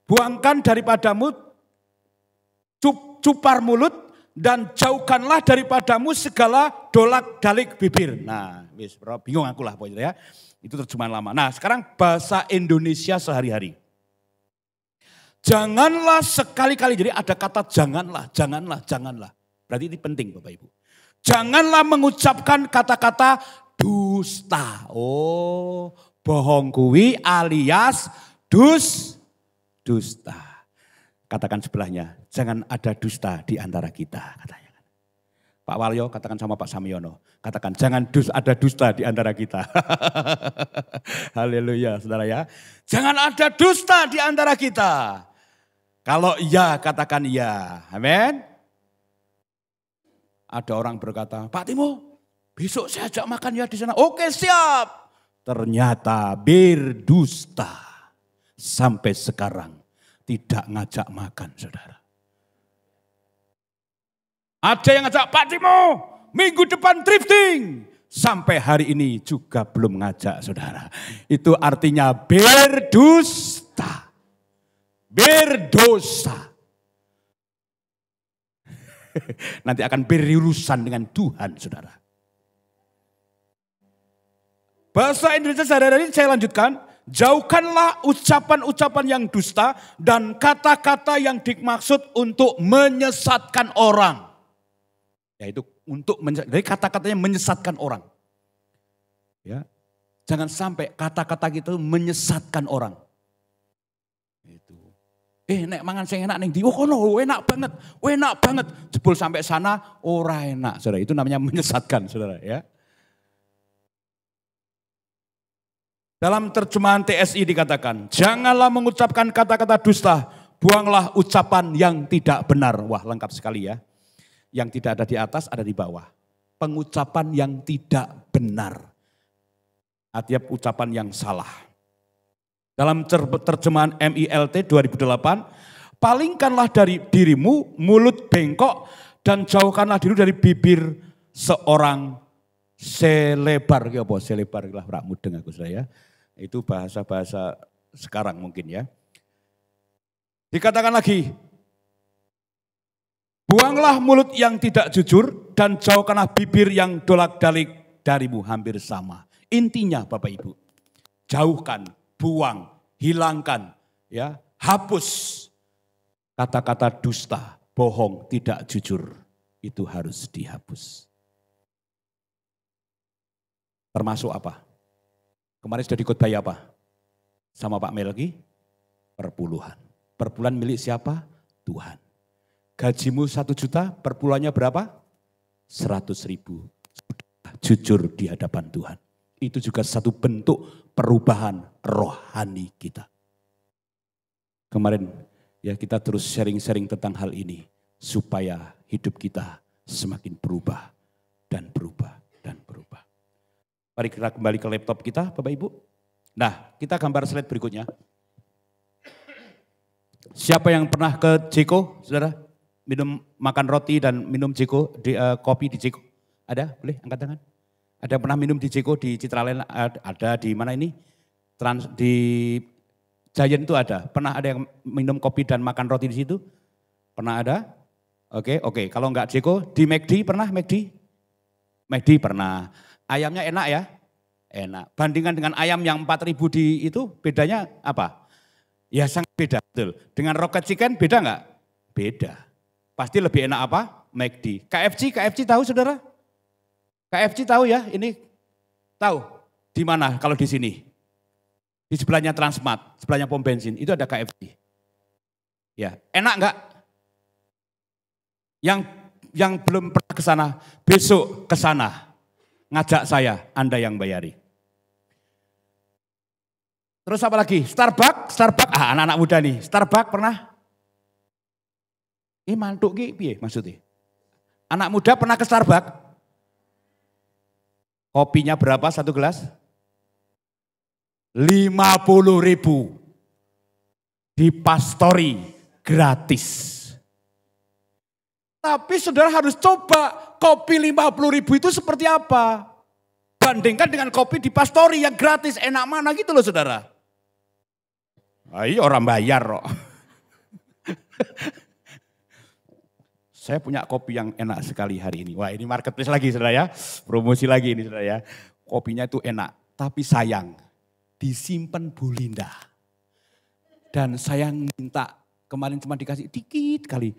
Speaker 1: buangkan daripadamu cupar mulut dan jauhkanlah daripadamu segala dolak-dalik bibir. Nah, bingung aku lah pokoknya ya. Itu terjemahan lama. Nah, sekarang bahasa Indonesia sehari-hari. Janganlah sekali-kali, jadi ada kata janganlah, janganlah, janganlah. Berarti ini penting Bapak Ibu. Janganlah mengucapkan kata-kata dusta. Oh, bohong kuwi alias dusta. Katakan sebelahnya, jangan ada dusta di antara kita, katanya. Pak Walyo katakan sama Pak Samyono, katakan jangan ada dusta di antara kita. Haleluya saudara ya. Jangan ada dusta di antara kita. Kalau iya katakan iya, amin. Ada orang berkata, Pak Timo besok saya ajak makan ya di sana. Oke siap. Ternyata berdusta sampai sekarang. Tidak ngajak makan saudara. Ada yang ngajak Pak Timo minggu depan drifting. Sampai hari ini juga belum ngajak saudara. Itu artinya berdusta. Berdosa. Nanti akan berurusan dengan Tuhan saudara. Bahasa Indonesia sehari-hari saya lanjutkan. Jauhkanlah ucapan-ucapan yang dusta dan kata-kata yang dimaksud untuk menyesatkan orang. Yaitu untuk jadi kata-katanya menyesatkan orang. Ya. Jangan sampai kata-kata gitu menyesatkan orang. Itu. Nek mangan sing enak ning ndi? Oh kono enak banget. Jebul sampai sana ora enak. Saudara, itu namanya menyesatkan, Saudara ya. Dalam terjemahan TSI dikatakan, janganlah mengucapkan kata-kata dusta, buanglah ucapan yang tidak benar. Wah lengkap sekali ya. Yang tidak ada di atas, ada di bawah. Pengucapan yang tidak benar. Artinya ucapan yang salah. Dalam terjemahan MILT 2008, palingkanlah dari dirimu mulut bengkok dan jauhkanlah diri dari bibir seorang selebar. Apa selebar lah rak mudeng aku saya. Itu bahasa-bahasa sekarang mungkin ya. Dikatakan lagi, buanglah mulut yang tidak jujur dan jauhkanlah bibir yang dolak-dalik darimu. Hampir sama. Intinya Bapak Ibu, jauhkan, buang, hilangkan, ya, hapus kata-kata dusta, bohong, tidak jujur. Itu harus dihapus. Termasuk apa? Kemarin sudah dikotbahi apa? Sama Pak Melki? Perpuluhan. Perpuluhan milik siapa? Tuhan. Gajimu 1 juta, perpuluhannya berapa? 100.000. Jujur di hadapan Tuhan. Itu juga satu bentuk perubahan rohani kita. Kemarin ya kita terus sharing-sharing tentang hal ini. Supaya hidup kita semakin berubah dan berubah dan berubah. Mari kita kembali ke laptop kita Bapak Ibu. Nah kita gambar slide berikutnya. Siapa yang pernah ke Jeko, saudara? Makan roti dan minum Jeko, kopi di Jeko? Ada? Boleh angkat tangan? Ada yang pernah minum di Jeko, di Citraland, ada di mana ini? Di Giant itu ada. Pernah ada yang minum kopi dan makan roti di situ? Pernah ada? Oke. Kalau enggak Jeko, di McD pernah McD? McD pernah. Ayamnya enak ya? Enak. Bandingkan dengan ayam yang 4.000 di itu, bedanya apa? Ya sangat beda, betul. Dengan Rocket Chicken beda enggak? Beda. Pasti lebih enak apa? McD. KFC tahu saudara? KFC tahu ya? Ini tahu di mana kalau di sini? Di sebelahnya Transmart, sebelahnya pom bensin, itu ada KFC. Ya, enak enggak? Yang belum pernah ke sana, besok ke sana. Ngajak saya, Anda yang bayari. Terus apa lagi? Starbucks, anak-anak muda nih. Starbucks pernah? Ini mantuk ki piye maksudnya? Anak muda pernah ke Starbucks? Kopinya berapa satu gelas? 50.000. Di Pastori gratis. Tapi saudara harus coba kopi 50.000 itu seperti apa? Bandingkan dengan kopi di Pastori yang gratis, enak mana gitu loh saudara. Ayo orang bayar kok. Saya punya kopi yang enak sekali hari ini. Wah ini marketplace lagi saudara ya. Promosi lagi ini saudara ya. Kopinya itu enak. Tapi sayang disimpan Bu Linda. Dan saya minta kemarin cuma dikasih dikit kali.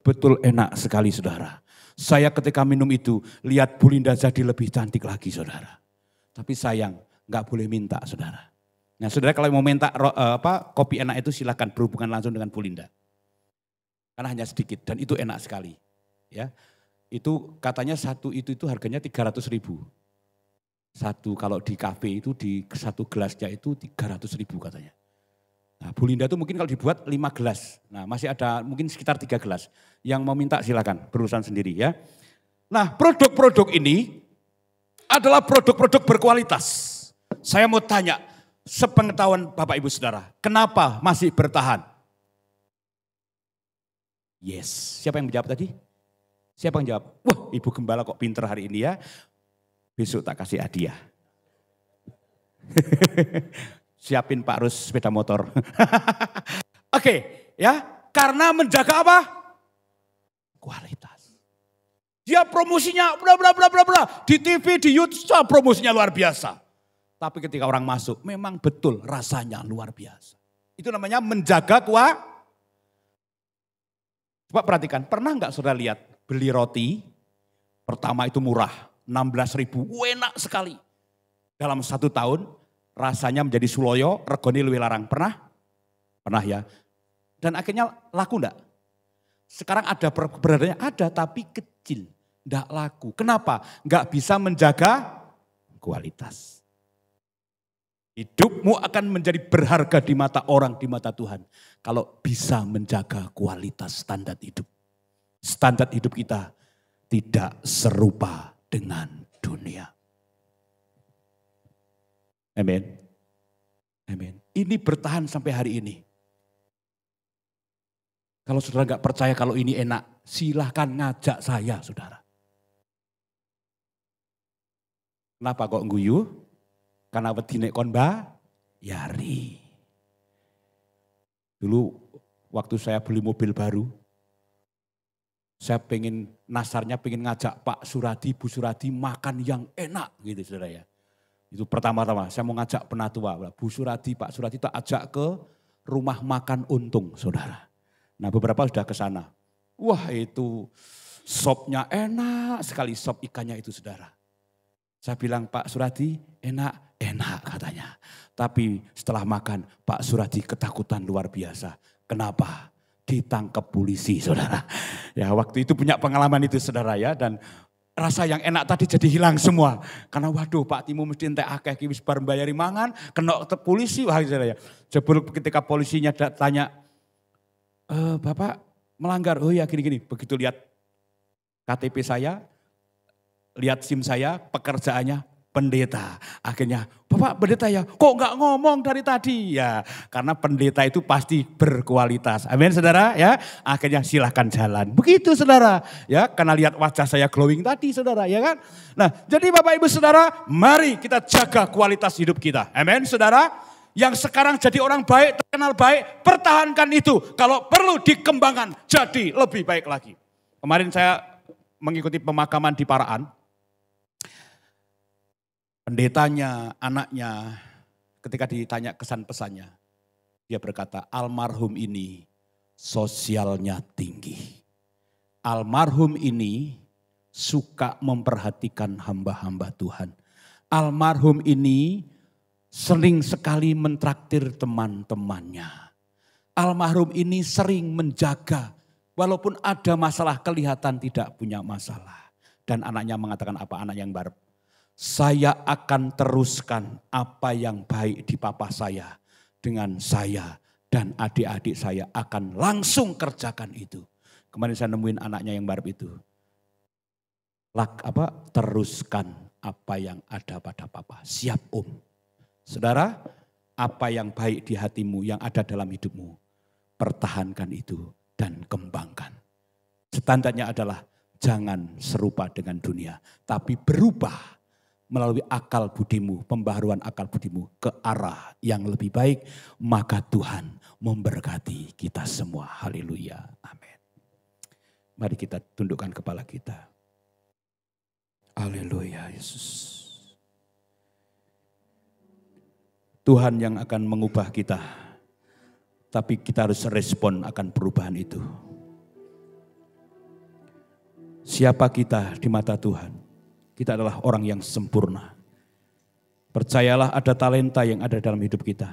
Speaker 1: Betul enak sekali saudara. Saya ketika minum itu lihat Bu Linda jadi lebih cantik lagi saudara. Tapi sayang nggak boleh minta saudara. Nah saudara kalau mau minta kopi enak itu silakan berhubungan langsung dengan Bu Linda. Karena hanya sedikit dan itu enak sekali. Ya, itu katanya satu itu harganya 300.000. Satu kalau di kafe itu di satu gelasnya itu 300.000 katanya. Nah Bu Linda itu mungkin kalau dibuat 5 gelas. Nah masih ada mungkin sekitar 3 gelas. Yang mau minta silakan berurusan sendiri ya. Nah produk-produk ini adalah produk-produk berkualitas. Saya mau tanya sepengetahuan Bapak Ibu Saudara. Kenapa masih bertahan? Yes, siapa yang menjawab tadi? Siapa yang jawab? Wah Ibu Gembala kok pinter hari ini ya. Besok tak kasih hadiah. Siapin Pak Rus sepeda motor. Oke, ya. Karena menjaga apa? Kualitas. Dia promosinya bla bla bla bla bla di TV, di YouTube, promosinya luar biasa. Tapi ketika orang masuk, memang betul rasanya luar biasa. Itu namanya menjaga kualitas. Coba perhatikan, pernah nggak saudara lihat beli roti, pertama itu murah, 16.000, enak sekali. Dalam 1 tahun rasanya menjadi suloyo, regoni luwih larang. Pernah? Pernah ya. Dan akhirnya laku enggak? Sekarang ada beradanya, ada tapi kecil, enggak laku. Kenapa? Enggak bisa menjaga kualitas. Hidupmu akan menjadi berharga di mata orang, di mata Tuhan. Kalau bisa menjaga kualitas standar hidup. Standar hidup kita tidak serupa dengan dunia. Amin. Amin. Ini bertahan sampai hari ini. Kalau saudara nggak percaya kalau ini enak, silahkan ngajak saya saudara. Kenapa kok guyu? Karena wedine kon bayari. Dulu waktu saya beli mobil baru, saya nasarnya pengen ngajak Pak Suradi, Bu Suradi makan yang enak gitu saudara ya. Itu pertama-tama saya mau ngajak penatua, Bu Suradi, Pak Suradi tak ajak ke rumah makan Untung saudara. Nah beberapa sudah ke sana. Wah itu sopnya enak sekali, sop ikannya itu saudara. Saya bilang Pak Suradi enak, enak katanya. Tapi setelah makan Pak Suradi ketakutan luar biasa. Kenapa? Ditangkap polisi saudara. Ya waktu itu punya pengalaman itu saudara ya. Dan rasa yang enak tadi jadi hilang semua. Karena waduh Pak Timo mesti entek akeh wis bar mbayari mangan. Kena polisi wah saudara ya. Jebul ketika polisinya tanya. Bapak melanggar, oh ya gini-gini. Begitu lihat KTP saya, lihat SIM saya, pekerjaannya pendeta. Akhirnya, Bapak pendeta ya, kok nggak ngomong dari tadi? Ya, karena pendeta itu pasti berkualitas. Amin saudara ya. Akhirnya silahkan jalan. Begitu saudara ya, karena lihat wajah saya glowing tadi saudara ya kan. Nah jadi Bapak Ibu saudara, mari kita jaga kualitas hidup kita. Amin saudara. Yang sekarang jadi orang baik, terkenal baik, pertahankan itu. Kalau perlu dikembangkan, jadi lebih baik lagi. Kemarin saya mengikuti pemakaman di Paraan. Pendetanya, anaknya, ketika ditanya kesan pesannya, dia berkata, almarhum ini sosialnya tinggi. Almarhum ini suka memperhatikan hamba-hamba Tuhan. Almarhum ini sering sekali mentraktir teman-temannya. Almarhum ini sering menjaga, walaupun ada masalah kelihatan tidak punya masalah. Dan anaknya mengatakan apa, anak yang baru? Saya akan teruskan apa yang baik di papa saya dengan saya dan adik-adik saya akan langsung kerjakan itu. Kemarin saya nemuin anaknya yang baru itu. Teruskan apa yang ada pada papa. Siap om. Saudara, apa yang baik di hatimu yang ada dalam hidupmu, pertahankan itu dan kembangkan. Standarnya adalah jangan serupa dengan dunia, tapi berubah melalui akal budimu, pembaharuan akal budimu ke arah yang lebih baik, maka Tuhan memberkati kita semua. Haleluya. Amin. Mari kita tundukkan kepala kita. Haleluya Yesus. Tuhan yang akan mengubah kita, tapi kita harus respon akan perubahan itu. Siapa kita di mata Tuhan? Kita adalah orang yang sempurna. Percayalah ada talenta yang ada dalam hidup kita.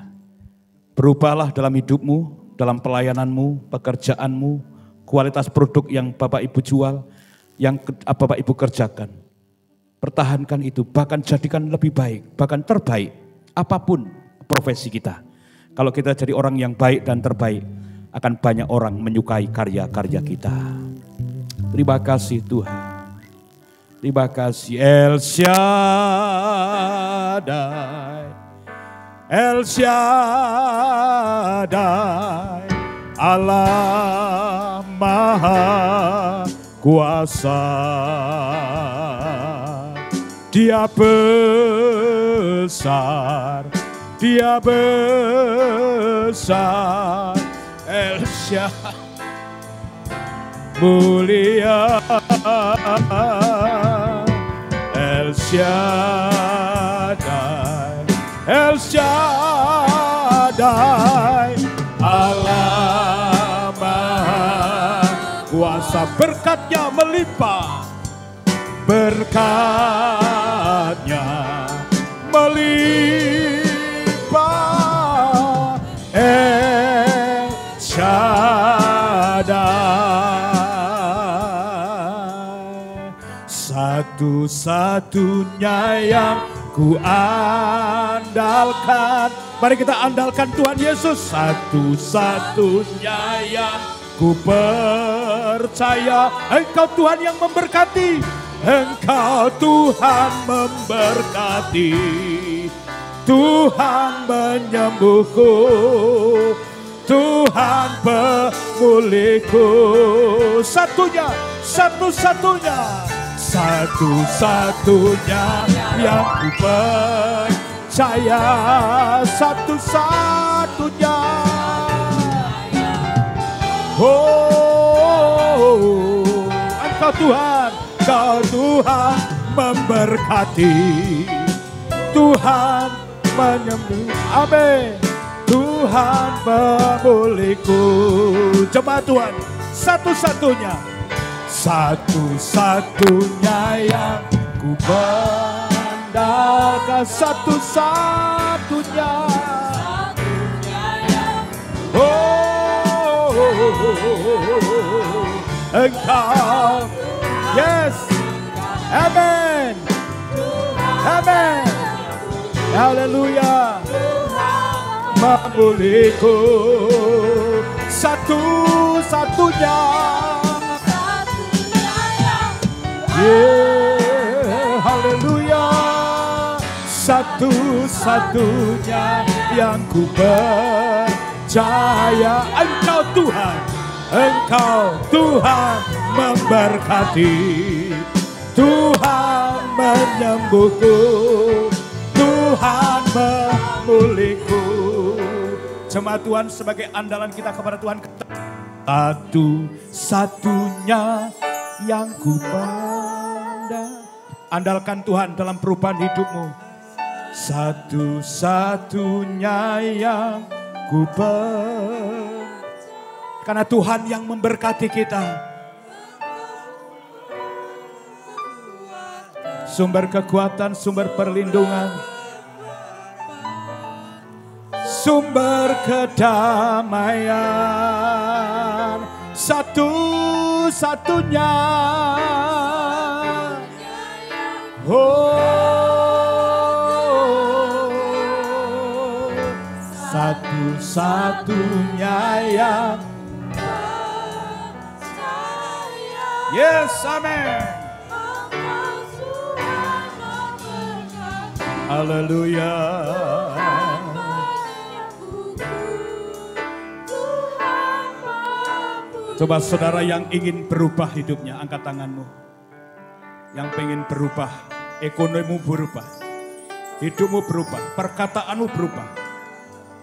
Speaker 1: Berubahlah dalam hidupmu, dalam pelayananmu, pekerjaanmu, kualitas produk yang Bapak Ibu jual, yang Bapak Ibu kerjakan. Pertahankan itu, bahkan jadikan lebih baik, bahkan terbaik. Apapun profesi kita. Kalau kita jadi orang yang baik dan terbaik, akan banyak orang menyukai karya-karya kita. Terima kasih Tuhan. Terima kasih El Shaddai, El Shaddai, Allah Maha Kuasa. Dia besar, Dia besar, El Shaddai mulia. El Shaddai, El Shaddai, Allah Maha Kuasa. Berkatnya melimpah, berkatnya melimpah. El Shaddai, satu-satunya yang ku andalkan. Mari kita andalkan Tuhan Yesus. Satu-satunya yang ku percaya. Engkau Tuhan yang memberkati. Engkau Tuhan memberkati. Tuhan menyembuhku. Tuhan pemulihku. Satunya, satu-satunya. Satu-satunya yang ku percaya, satu-satunya. Oh, Engkau Tuhan, Engkau Tuhan memberkati. Tuhan menyembuh, amin. Tuhan pemulihku. Jemaat Tuhan, satu-satunya. Satu-satunya yang ku andalkan, satu-satunya. Oh, Engkau, yes, amen, amen, haleluya. Memulihku, satu-satunya. Yeah, haleluya. satu-satunya yang ku percaya. Engkau Tuhan, Engkau Tuhan memberkati, Tuhan menyembuhku, Tuhan memulihku. Jemaat Tuhan, sebagai andalan kita kepada Tuhan, satu-satunya yang ku pandang. Andalkan Tuhan dalam perubahan hidupmu. Satu-satunya yang ku percaya. Karena Tuhan yang memberkati kita. Sumber kekuatan, sumber perlindungan, sumber kedamaian, satu-satunya. Oh, satu-satunya yang yes, amen. Haleluya. Coba saudara yang ingin berubah hidupnya, angkat tanganmu. Yang pengen berubah, ekonomimu berubah, hidupmu berubah, perkataanmu berubah.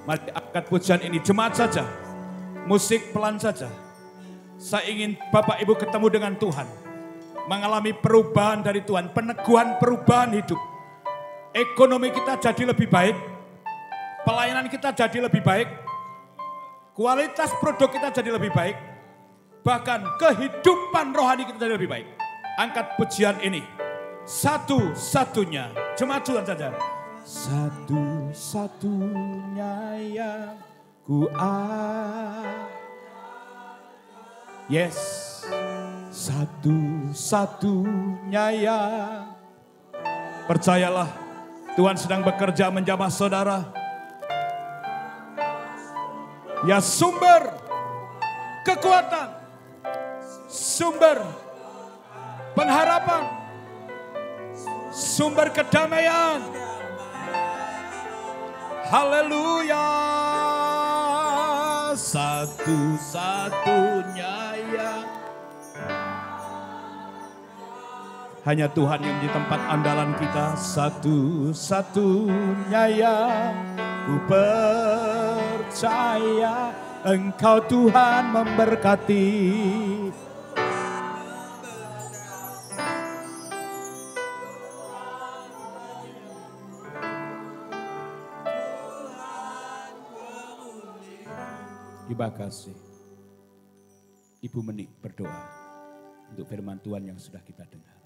Speaker 1: Mari angkat pujian ini, jemaat saja, musik pelan saja. Saya ingin Bapak Ibu ketemu dengan Tuhan, mengalami perubahan dari Tuhan, peneguhan perubahan hidup. Ekonomi kita jadi lebih baik, pelayanan kita jadi lebih baik, kualitas produk kita jadi lebih baik, bahkan kehidupan rohani kita jadi lebih baik. Angkat pujian ini, satu-satunya, jemaat Tuhan saja. Satu-satunya yang ku yes, satu-satunya yang percayalah Tuhan sedang bekerja menjamah saudara. Ya, sumber kekuatan, sumber pengharapan, sumber kedamaian. Haleluya. Satu-satunya yang hanya Tuhan yang di tempat andalan kita. Satu-satunya yang ku percaya, Engkau Tuhan memberkati. Terima kasih. Ibu Menik berdoa untuk firman Tuhan yang sudah kita dengar.